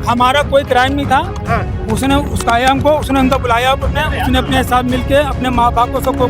हमारा कोई क्राइम नहीं था। हाँ। उसने उसकाया हमको, उसने हमको बुलाया, उसने अपने साथ मिलके अपने माँ बाप को सबको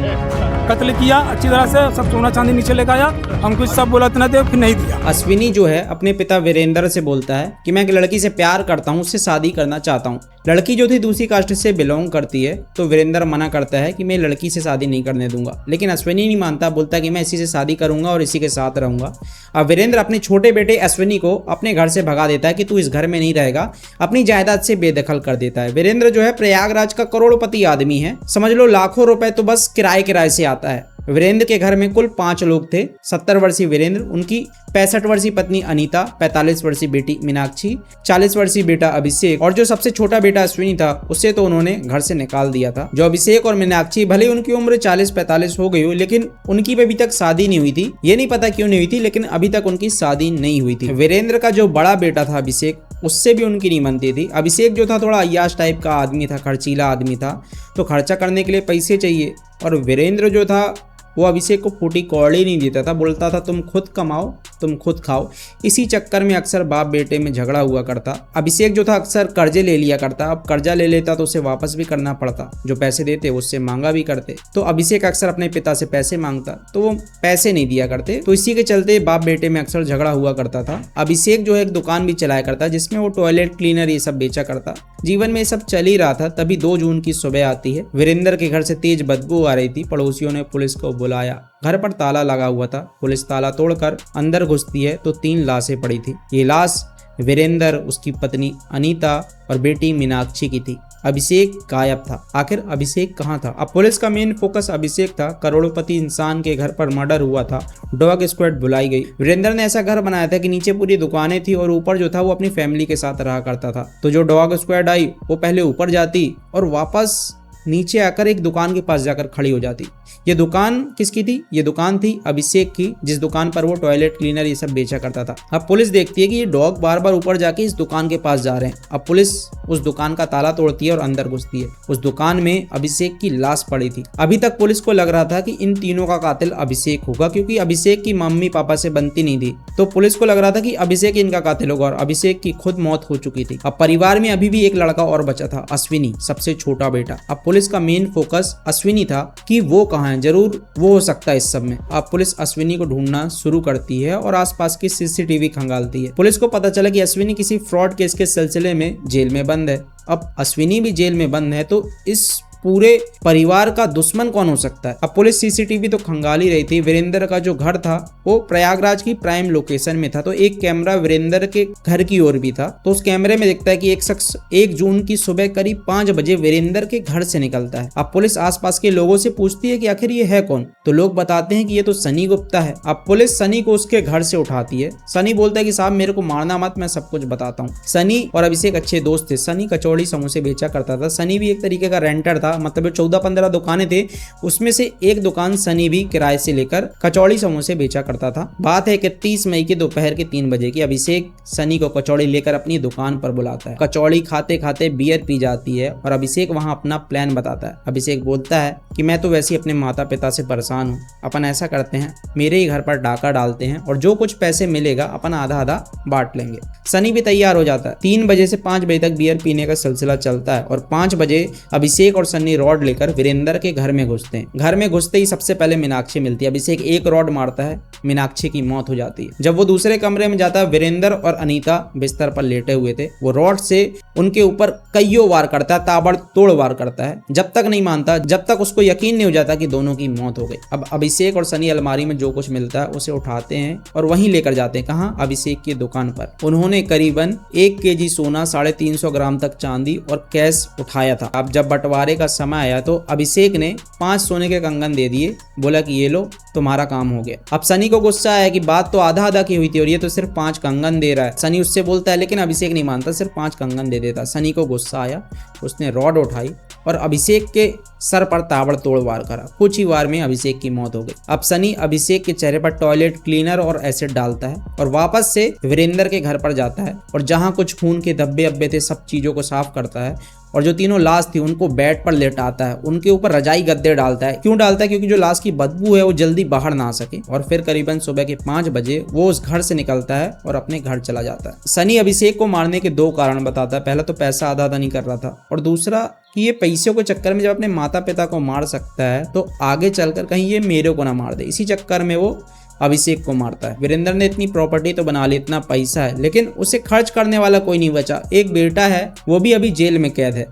कत्ल किया अच्छी तरह से, सब सोना चांदी नीचे लेके आया, हमको सब बोला इतना दे, फिर नहीं दिया। अश्विनी जो है अपने पिता वीरेंद्र से बोलता है कि मैं एक लड़की से प्यार करता हूँ, उससे शादी करना चाहता हूँ। लड़की जो थी दूसरी कास्ट से बिलोंग करती है, तो वीरेंद्र मना करता है कि मैं लड़की से शादी नहीं करने दूंगा, लेकिन अश्विनी नहीं मानता, बोलता है कि मैं इसी से शादी करूंगा और इसी के साथ रहूंगा। अब वीरेंद्र अपने छोटे बेटे अश्विनी को अपने घर से भगा देता है कि तू इस घर में नहीं रहेगा, अपनी जायदाद से बेदखल कर देता है। वीरेंद्र जो है प्रयागराज का करोड़पति आदमी है, समझ लो लाखों रुपए तो बस किराए से आता है। वीरेंद्र के घर में कुल 5 लोग थे। 70 वर्षीय वीरेंद्र, उनकी 65 वर्षीय पत्नी अनीता, 45 वर्षीय बेटी मीनाक्षी, 40 वर्षीय बेटा अभिषेक और जो सबसे छोटा बेटा अश्विनी था उसे तो उन्होंने घर से निकाल दिया था। जो अभिषेक और मीनाक्षी, भले उनकी उम्र 40-45 हो गई हो, लेकिन उनकी अभी तक शादी नहीं हुई थी। ये नहीं पता क्यों नहीं हुई थी, लेकिन अभी तक उनकी शादी नहीं हुई थी। वीरेंद्र का जो बड़ा बेटा था अभिषेक, उससे भी उनकी नहीं बनती थी। अभिषेक जो था थोड़ा अय्याश टाइप का आदमी था, खर्चीला आदमी था, तो खर्चा करने के लिए पैसे चाहिए। और वीरेंद्र जो था वो अभिषेक को फूटी कौड़ी नहीं देता था, बोलता था तुम खुद कमाओ, तुम खुद खाओ। इसी चक्कर में अक्सर बाप बेटे में झगड़ा हुआ करता। अभिषेक जो था अक्सर कर्जे ले लिया करता, अब कर्जा ले लेता तो उसे वापस भी करना पड़ता, जो पैसे देते उससे मांगा भी करते। तो अभिषेक अक्सर अपने पिता से पैसे मांगता, तो वो पैसे नहीं दिया करते, तो इसी के चलते बाप बेटे में अक्सर झगड़ा हुआ करता था। अभिषेक जो है एक दुकान भी चलाया करता, जिसमें वो टॉयलेट क्लीनर ये सब बेचा करता। जीवन में ये सब चल ही रहा था, तभी 2 जून की सुबह आती है। वीरेंद्र के घर से तेज बदबू आ रही थी। पड़ोसियों ने पुलिस को बुलाया। घर पर ताला लगा हुआ था। पुलिस ताला तोड़कर अंदर घुसती है तो 3 लाशें पड़ी थी। ये लाश वीरेंद्र, उसकी पत्नी अनीता और बेटी मीनाक्षी की थी। अभिषेक गायब था। आखिर अभिषेक कहाँ था? अब पुलिस का मेन फोकस अभिषेक था। करोड़पति इंसान के घर पर मर्डर हुआ था। डॉग स्क्वाड बुलाई गई। वीरेंद्र ने ऐसा घर बनाया था कि नीचे पूरी दुकानें थी और ऊपर जो था वो अपनी फैमिली के साथ रहा करता था। तो जो डॉग स्क्वाड आई वो पहले ऊपर जाती और वापस नीचे आकर एक दुकान के पास जाकर खड़ी हो जाती। ये दुकान किसकी थी? ये दुकान थी अभिषेक की, जिस दुकान पर वो टॉयलेट क्लीनर ये सब बेचा करता था। अब पुलिस देखती है कि ये डॉग बार बार ऊपर जाके इस दुकान के पास जा रहे हैं। अब पुलिस उस दुकान का ताला तोड़ती है और अंदर घुसती है। उस दुकान में अभिषेक की लाश पड़ी थी। अभी तक पुलिस को लग रहा था कि इन तीनों का कातिल अभिषेक होगा, क्योंकि अभिषेक की मम्मी पापा से बनती नहीं थी। तो पुलिस को लग रहा था कि अभिषेक इनका कातिल होगा, और अभिषेक की खुद मौत हो चुकी थी। अब परिवार में अभी भी एक लड़का और बचा था, अश्विनी, सबसे छोटा बेटा। अब पुलिस का मेन फोकस अश्विनी था कि वो कहाँ है, जरूर वो हो सकता है इस सब में। अब पुलिस अश्विनी को ढूंढना शुरू करती है और आसपास की सीसीटीवी खंगालती है। पुलिस को पता चला कि अश्विनी किसी फ्रॉड केस के सिलसिले में जेल में बंद है। अब अश्विनी भी जेल में बंद है, तो इस पूरे परिवार का दुश्मन कौन हो सकता है? अब पुलिस सीसीटीवी तो खंगाल ही रही थी। वीरेंद्र का जो घर था वो प्रयागराज की प्राइम लोकेशन में था, तो एक कैमरा वीरेंद्र के घर की ओर भी था। तो उस कैमरे में दिखता है कि एक शख्स 1 जून की सुबह करीब 5 बजे वीरेंद्र के घर से निकलता है। अब पुलिस आसपास के लोगों से पूछती है कि आखिर ये है कौन? तो लोग बताते हैं कि ये तो सनी गुप्ता है। अब पुलिस सनी को उसके घर से उठाती है। सनी बोलता है कि साहब मेरे को मारना मत, मैं सब कुछ बताता हूँ। सनी और अभिषेक अच्छे दोस्त थे। सनी कचौड़ी समोसे बेचा करता था। सनी भी एक तरीके का रेंटर था, मतलब 14-15 दुकानें थे, उसमें से एक दुकान सनी भी किराए से लेकर कचौड़ी समोसे बेचा करता था। बात है 31 मई के दोपहर के 3 बजे की। अभिषेक सनी को कचौड़ी लेकर अपनी दुकान पर बुलाता है। कचौड़ी खाते खाते बियर पी जाती है और अभिषेक वहां अपना प्लान बताता है। अभिषेक बोलता है कि मैं तो वैसे ही अपने माता पिता से परेशान हूँ, अपन ऐसा करते हैं, मेरे ही घर पर डाका डालते हैं और जो कुछ पैसे मिलेगा अपन आधा आधा बांट लेंगे। सनी भी तैयार हो जाता है। 3 बजे से 5 बजे तक बियर पीने का सिलसिला चलता है और 5 बजे अभिषेक और सनी रॉड लेकर वीरेंद्र के घर में घुसते हैं। घर में घुसते ही सबसे पहले मीनाक्षी मिलती है। अभिषेक एक रॉड मारता है, मीनाक्षी की मौत हो जाती है। जब वो दूसरे कमरे में जाता है, वीरेंद्र और अनीता बिस्तर पर लेटे हुए थे। वो रॉड से उनके ऊपर कईयों वार करता है, ताबड़तोड़ वार करता है, जब तक नहीं मानता, जब तक उसको यकीन नहीं हो जाता कि दोनों की मौत हो गई। अब अभिषेक और सनी अलमारी में जो कुछ मिलता है उसे उठाते हैं और वहीं लेकर जाते हैं। कहाँ? अभिषेक की दुकान पर। उन्होंने करीबन 1 केजी सोना, 350 ग्राम तक चांदी और कैश उठाया था। अब जब बंटवारे का समय आया तो अभिषेक ने 5 सोने के कंगन दे दिए, बोला कि ये लो, तुम्हारा काम हो गया। अब सनी को गुस्सा आया कि बात तो आधा आधा की हुई थी और ये तो सिर्फ 5 कंगन दे रहा है। सनी उससे बोलता है, लेकिन अभिषेक नहीं मानता, सिर्फ 5 कंगन दे देता। सनी को गुस्सा आया, उसने रॉड उठाई और अभिषेक के सर पर ताबड़तोड़ वार करा। कुछ ही वार में अभिषेक की मौत हो गई। अब सनी अभिषेक के चेहरे पर टॉयलेट क्लीनर और एसिड डालता है और वापस से वीरेंद्र के घर पर जाता है और जहां कुछ खून के धब्बे अब्बे थे सब चीजों को साफ करता है और जो तीनों लाश थी उनको बेड पर लेटाता है, उनके ऊपर रजाई गद्दे डालता है। क्यों डालता है? क्योंकि जो लाश की बदबू है वो जल्दी बाहर ना आ सके। और फिर करीबन सुबह के 5 बजे वो उस घर से निकलता है और अपने घर चला जाता है। सनी अभिषेक को मारने के 2 कारण बताता है। पहला तो पैसा आधा आधा नहीं कर रहा था और दूसरा कि ये पैसों के चक्कर में जब अपने माता पिता को मार सकता है तो आगे चलकर कहीं ये मेरे को ना मार दे, इसी चक्कर में वो अभिषेक को मारता है। वीरेंद्र ने इतनी प्रॉपर्टी तो बना ली, इतना पैसा है, लेकिन उसे खर्च करने वाला कोई नहीं बचा। एक बेटा है वो भी अभी जेल में कैद है।